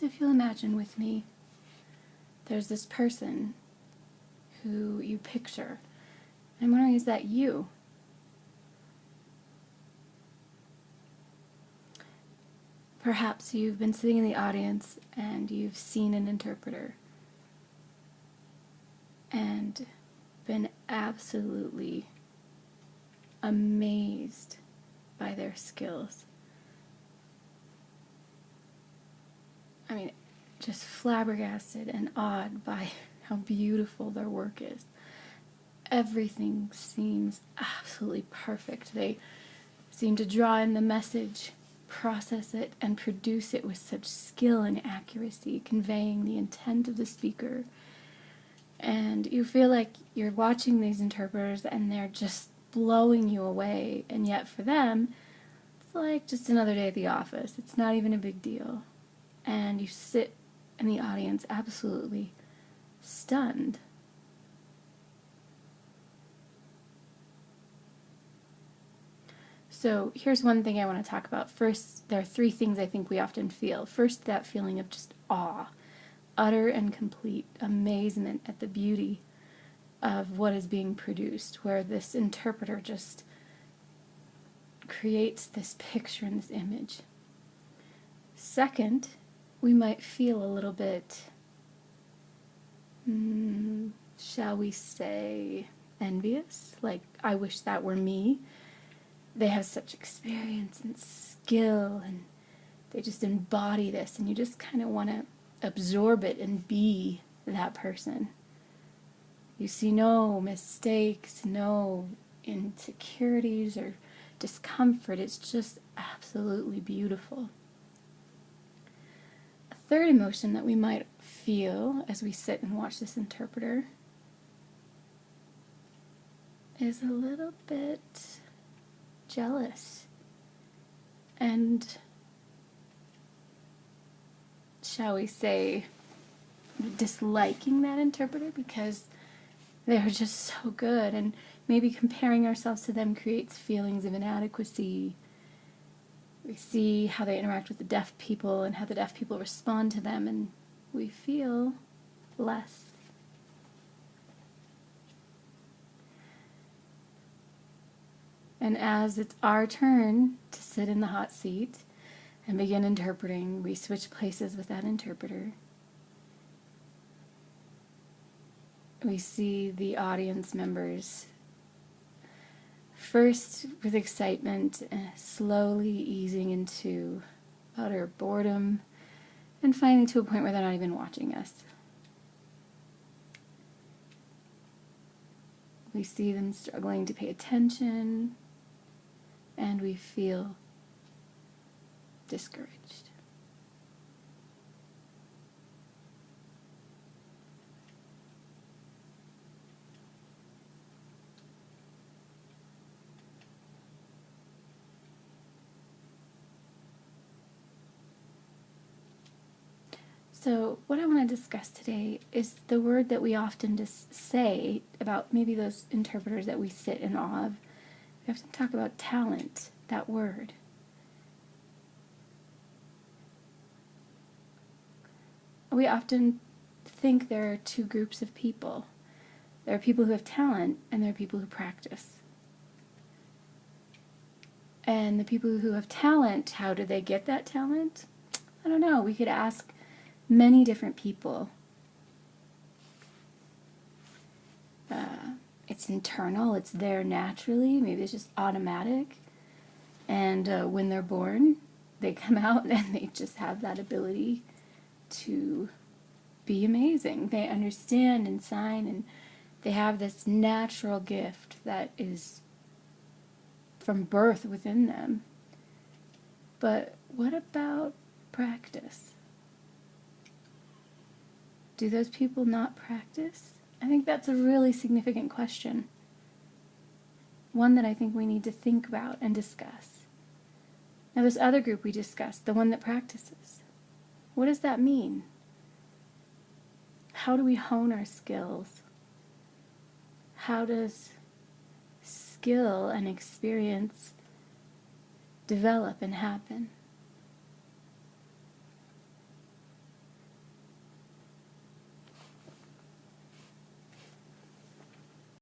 if you'll imagine with me, there's this person who you picture. I'm wondering, is that you? Perhaps you've been sitting in the audience and you've seen an interpreter and been absolutely amazed by their skills. I mean, just flabbergasted and awed by how beautiful their work is. Everything seems absolutely perfect. They seem to draw in the message, process it, and produce it with such skill and accuracy, conveying the intent of the speaker. And you feel like you're watching these interpreters and they're just blowing you away, and yet for them, it's like just another day at the office. It's not even a big deal. And you sit in the audience absolutely stunned. So here's one thing I want to talk about. First, there are three things I think we often feel. First, that feeling of just awe, utter and complete amazement at the beauty of what is being produced, where this interpreter just creates this picture and this image. Second, we might feel a little bit, shall we say, envious, like, I wish that were me. They have such experience and skill, and they just embody this, and you just kind of want to absorb it and be that person. You see no mistakes, no insecurities or discomfort. It's just absolutely beautiful. A third emotion that we might feel as we sit and watch this interpreter is a little bit jealous and, shall we say, disliking that interpreter because they're just so good, and maybe comparing ourselves to them creates feelings of inadequacy. We see how they interact with the deaf people and how the deaf people respond to them, and we feel less. And as it's our turn to sit in the hot seat and begin interpreting, we switch places with that interpreter. We see the audience members first with excitement, slowly easing into utter boredom, and finally to a point where they're not even watching us. We see them struggling to pay attention, and we feel discouraged. So what I want to discuss today is the word that we often just say about maybe those interpreters that we sit in awe of. We often talk about talent, that word. We often think there are two groups of people. There are people who have talent, and there are people who practice. And the people who have talent, how do they get that talent? I don't know. We could ask many different people. It's internal, it's there naturally, maybe it's just automatic, and when they're born, they come out and they just have that ability to be amazing. They understand and sign, and they have this natural gift that is from birth within them. But what about practice? Do those people not practice? I think that's a really significant question. One that I think we need to think about and discuss. Now, this other group we discussed, the one that practices, what does that mean? How do we hone our skills? How does skill and experience develop and happen?